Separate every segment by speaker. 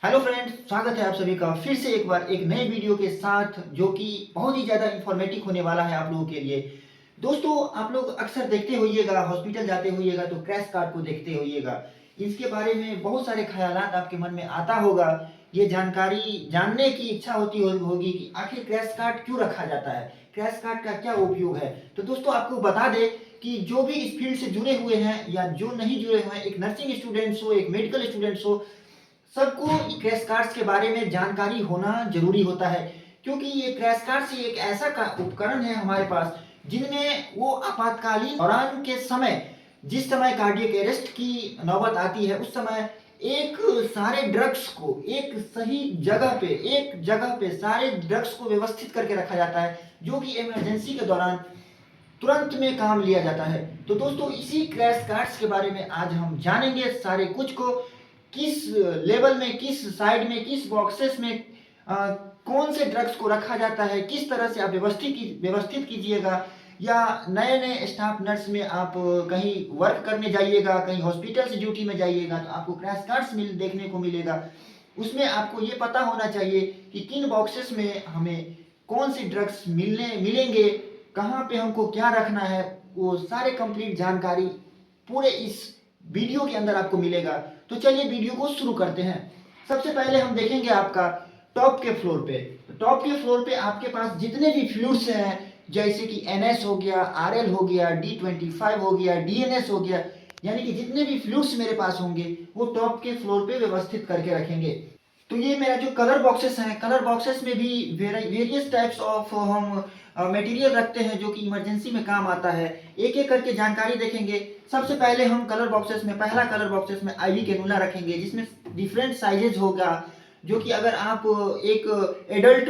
Speaker 1: Hello friends, स्वागत है आप सभी का फिर से एक बार एक नए वीडियो के साथ जो कि बहुत ही ज़्यादा इंफॉर्मेटिव होने वाला है आप लोगों के लिए। दोस्तों, आप लोग अक्सर देखते होइएगा, हॉस्पिटल जाते होइएगा तो क्रैश कार्ड को देखते होइएगा। इसके बारे में बहुत सारे ख्यालात आपके मन में आता होगा। ये जानकारी जानने की इच्छा होगी कि आखिर क्रैश कार्ड क्यों रखा जाता है, क्रैश कार्ड का क्या उपयोग है। तो दोस्तों, आपको बता दें कि जो भी इस फील्ड से जुड़े हुए हैं या जो नहीं जुड़े हुए हैं, एक नर्सिंग स्टूडेंट्स हो, एक मेडिकल स्टूडेंट्स हो, सबको क्रैश कार्ड्स के बारे में जानकारी होना जरूरी होता है। क्योंकि ये क्रैश कार्ड्स एक ऐसा का उपकरण है हमारे पास जिनमें वो आपातकालीन दौरान के समय, जिस समय कार्डियक अरेस्ट की नौबत आती है, उस समय एक सारे ड्रग्स को एक सही जगह पे सारे ड्रग्स को व्यवस्थित करके रखा जाता है, जो कि इमरजेंसी के दौरान तुरंत में काम लिया जाता है। तो दोस्तों, इसी क्रैश कार्ड्स के बारे में आज हम जानेंगे सारे कुछ को। किस लेवल में, किस साइड में, किस बॉक्सेस में कौन से ड्रग्स को रखा जाता है, किस तरह से आप व्यवस्थित कीजिएगा। या नए नए स्टाफ नर्स में आप कहीं वर्क करने जाइएगा, कहीं हॉस्पिटल से ड्यूटी में जाइएगा तो आपको क्रैश कार्ड्स देखने को मिलेगा। उसमें आपको ये पता होना चाहिए कि किन बॉक्सेस में हमें कौन सी ड्रग्स मिलेंगे, कहाँ पे हमको क्या रखना है, वो सारे कंप्लीट जानकारी पूरे इस वीडियो के अंदर आपको मिलेगा। तो चलिए वीडियो को शुरू करते हैं। सबसे पहले हम देखेंगे आपका टॉप के फ्लोर पे। टॉप के फ्लोर पे आपके पास जितने भी फ्लूइड्स हैं, जैसे कि NS हो गया, RL हो गया, D25 हो गया, DNS हो गया, यानी कि जितने भी फ्लूइड्स मेरे पास होंगे वो टॉप के फ्लोर पे व्यवस्थित करके रखेंगे। तो ये मेरा जो कलर बॉक्सेस हैं, कलर बॉक्सेस में भी वेरियस टाइप्स ऑफ हम मटेरियल रखते हैं जो कि इमरजेंसी में काम आता है। एक एक करके जानकारी देखेंगे। सबसे पहले हम कलर बॉक्सेस में, पहला कलर बॉक्सेस में IV कैनुला रखेंगे, जिसमें डिफरेंट साइजेज होगा। जो कि अगर आप एक एडल्ट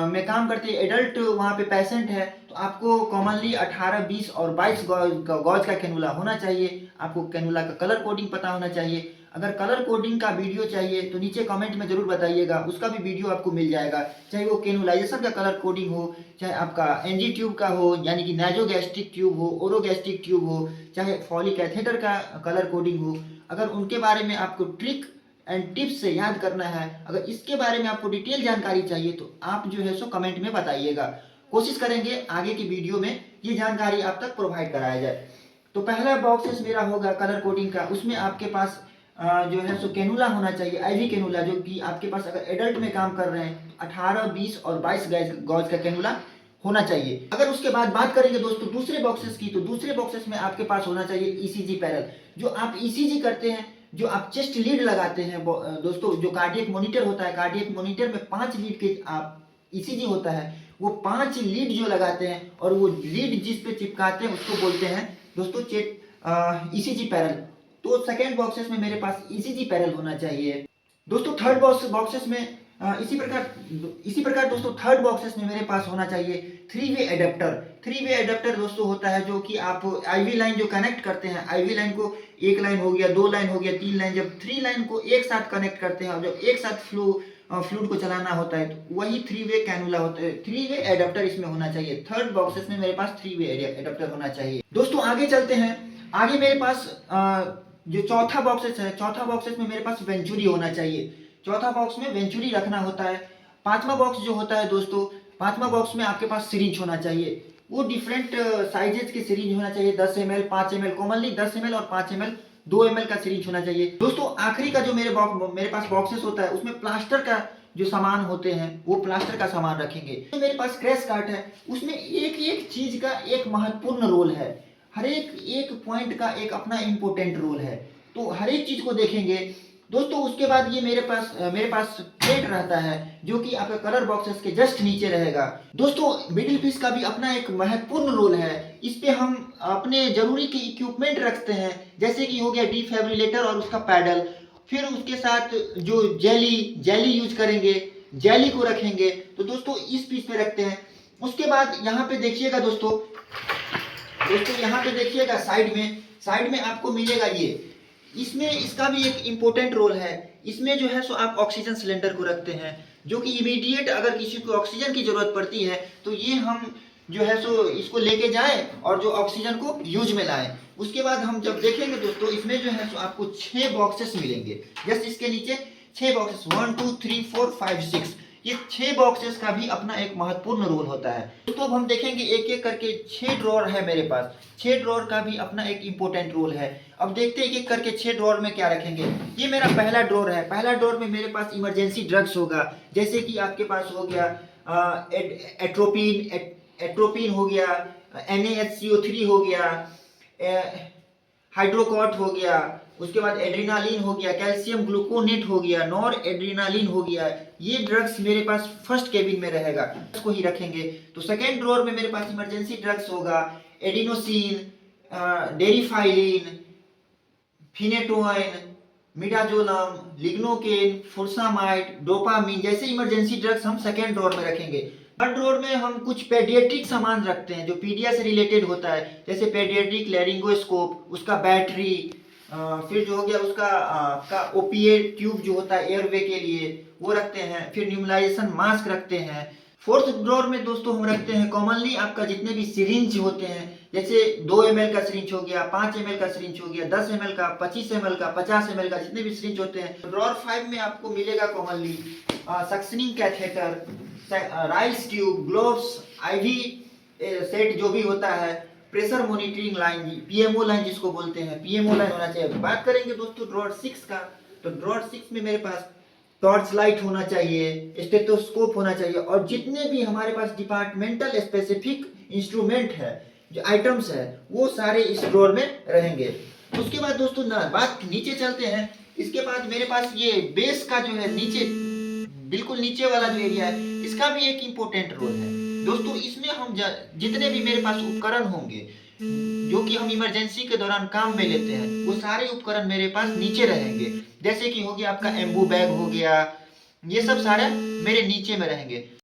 Speaker 1: में काम करते हैं, एडल्ट वहाँ पे पेशेंट है, तो आपको कॉमनली 18, 20 और 22 गॉज का कैनुला होना चाहिए। आपको कैनुला का कलर कोडिंग पता होना चाहिए। अगर कलर कोडिंग का वीडियो चाहिए तो नीचे कमेंट में जरूर बताइएगा, उसका भी वीडियो आपको मिल जाएगा। चाहे वो कैनुलाइजेशन का कलर कोडिंग हो, चाहे आपका NG ट्यूब का हो, यानी कि नाइजोगैस्ट्रिक ट्यूब हो, ओरोगैस्ट्रिक ट्यूब हो, चाहे फॉलिक कैथेटर का कलर कोडिंग हो। अगर उनके बारे में आपको ट्रिक एंड टिप्स से याद करना है, अगर इसके बारे में आपको डिटेल जानकारी चाहिए तो आप जो है सो कमेंट में बताइएगा। कोशिश करेंगे आगे की वीडियो में ये जानकारी आप तक प्रोवाइड कराया जाए। तो पहला बॉक्सेस मेरा होगा कलर कोडिंग का। उसमें आपके पास जो है सो कैनुला होना चाहिए, IV कैनुला, जो कि आपके पास अगर एडल्ट में काम कर रहे हैं 18, 20 और 22 गॉज का कैनुला होना चाहिए। अगर उसके बाद बात करेंगे दोस्तों दूसरे बॉक्सेस की, तो दूसरे बॉक्सेस में आपके पास होना चाहिए ECG पैनल। जो आप ECG करते हैं, जो आप चेस्ट लीड लगाते हैं दोस्तों, जो कार्डियक मॉनिटर होता है, कार्डियक मॉनिटर में 5 लीड के आप ECG होता है, वो 5 लीड जो लगाते हैं और वो लीड जिस पे चिपकाते हैं उसको बोलते हैं दोस्तों ECG पैनल। तो सेकेंड बॉक्सेस में मेरे पास ECG पैनल होना चाहिए। दोस्तों थर्ड बॉक्सेस में इसी प्रकार दोस्तों थर्ड बॉक्सेस में मेरे पास होना चाहिए 3-वे एडेप्टर। 3-वे एडेप्टर दोस्तों होता है जो कि आप IV लाइन जो कनेक्ट करते हैं, IV लाइन को एक लाइन हो गया, 2 लाइन हो गया, 3 लाइन, जब 3 लाइन को एक साथ कनेक्ट करते हैं और जब एक साथ फ्लूइड को चलाना होता है तो वही 3-वे कैनुला होता है। 3-वे एडेप्टर इसमें होना चाहिए। थर्ड बॉक्सेस में मेरे पास 3-वे एडेप्टर होना चाहिए। दोस्तों आगे चलते हैं। आगे मेरे पास जो चौथा बॉक्सेस है, चौथा बॉक्सेस में मेरे पास वेंचुरी होना चाहिए। चौथा बॉक्स में वेंचुरी रखना होता है। पांचवा बॉक्स जो होता है दोस्तों, पांचवा बॉक्स में आपके पास सिरिंज होना चाहिए। वो डिफरेंट साइजेज की सिरिंज होना चाहिए, 10 ml, 5 ml, कॉमनली 10 ml और 5 ml, 2 ml का सिरिंज होना चाहिए। दोस्तों आखिरी का जो मेरे पास बॉक्सेस होता है उसमें प्लास्टर का जो सामान होते हैं वो प्लास्टर का सामान रखेंगे। तो मेरे पास क्रैश कार्ड है, उसमें एक एक चीज का एक महत्वपूर्ण रोल है। हर एक पॉइंट का एक अपना इंपोर्टेंट रोल है, तो हर एक चीज को देखेंगे दोस्तों। उसके बाद ये मेरे पास प्लेट रहता है जो कि आपके कलर बॉक्सेस के जस्ट नीचे रहेगा। दोस्तों मिडिल पीस का भी अपना एक महत्वपूर्ण रोल है। इस पे हम अपने जरूरी के इक्विपमेंट रखते हैं, जैसे कि हो गया डिफिब्रिलेटर और उसका पैडल। फिर उसके साथ जो जेली यूज करेंगे, जेली को रखेंगे। तो दोस्तों इस पीस पे रखते हैं। उसके बाद यहाँ पे देखिएगा दोस्तों, यहाँ पे देखिएगा साइड में आपको मिलेगा ये। इसमें इसका भी एक इम्पोर्टेंट रोल है। इसमें जो है सो आप ऑक्सीजन सिलेंडर को रखते हैं, जो कि इमीडिएट अगर किसी को ऑक्सीजन की जरूरत पड़ती है तो ये हम जो है सो इसको लेके जाएं और जो ऑक्सीजन को यूज में लाएं। उसके बाद हम जब देखेंगे दोस्तों, इसमें जो है सो आपको 6 बॉक्सेस मिलेंगे। जस्ट इसके नीचे 6 बॉक्सेस 1 2 3 4 5 6, ये 6 बॉक्सेस का भी अपना एक महत्वपूर्ण रोल होता है। तो अब हम देखेंगे एक एक करके 6 ड्रॉअर है मेरे पास, 6 ड्रॉअर का भी अपना एक इंपॉर्टेंट रोल है। अब देखते हैं एक एक करके 6 ड्रॉअर में क्या रखेंगे। ये मेरा पहला ड्रॉअर है, पहला ड्रॉअर में मेरे पास इमरजेंसी ड्रग्स होगा, जैसे कि आपके पास हो गया एट्रोपिन हो गया, NaHCO3 हो गया, हाइड्रोकॉट हो गया, उसके बाद एड्रेनालिन हो गया, कैल्शियम ग्लूकोनेट हो गया, नॉर एड्रेनालिन हो गया। ये ड्रग्स मेरे पास फर्स्ट केबिन में रहेगा, इसको ही रखेंगे। तो सेकेंड ड्रॉअर में मेरे पास इमरजेंसी ड्रग्स होगा, adenosine, deriphylline, phenytoin, midazolam, lignocaine, frusemide, dopamine जैसे इमरजेंसी ड्रग्स हम सेकेंड ड्रॉअर में रखेंगे। थर्ड ड्रॉअर में हम कुछ पेडियाट्रिक सामान रखते हैं जो पीडिया से रिलेटेड होता है, जैसे पेडियाट्रिक लैरिंगोस्कोप, उसका बैटरी, फिर जो हो गया उसका का ओपीएड ट्यूब जो होता है एयरवे के लिए वो रखते हैं, फिर न्यूमलाइजेशन मास्क रखते हैं। फोर्थ ड्रॉअर में दोस्तों हम रखते हैं कॉमनली आपका जितने भी सिरिंज होते हैं, जैसे 2 ml का सिरिंज हो गया, 5 ml का सिरिंज हो गया, 10 ml का, 25 ml का, 50 ml का, जितने भी सिरिंज होते हैं। ड्रॉअर 5 में आपको मिलेगा commonly suctioning catheter, Ryle's tube, gloves, IV set जो भी होता है, pressure monitoring line, PMO line जिसको बोलते हैं, पीएमओ लाइन होना चाहिए। बात करेंगे दोस्तों ड्रॉअर 6 का, तो ड्रॉअर 6 में मेरे पास टॉर्च लाइट होना चाहिए, स्टेथोस्कोप होना चाहिए, और जितने भी हमारे पास डिपार्टमेंटल स्पेसिफिक इंस्ट्रूमेंट है, जो आइटम्स है, वो सारे इस ड्रॉअर में रहेंगे। उसके बाद दोस्तों ना बात नीचे चलते हैं। इसके बाद मेरे पास ये बेस का जो है नीचे, बिल्कुल नीचे वाला जो एरिया है, इसका भी एक इम्पोर्टेंट रोल है दोस्तों। इसमें हम जितने भी मेरे पास उपकरण होंगे जो कि हम इमरजेंसी के दौरान काम में लेते हैं, वो सारे उपकरण मेरे पास नीचे रहेंगे। जैसे कि हो गया आपका एम्बू बैग हो गया, ये सब सारे मेरे नीचे में रहेंगे।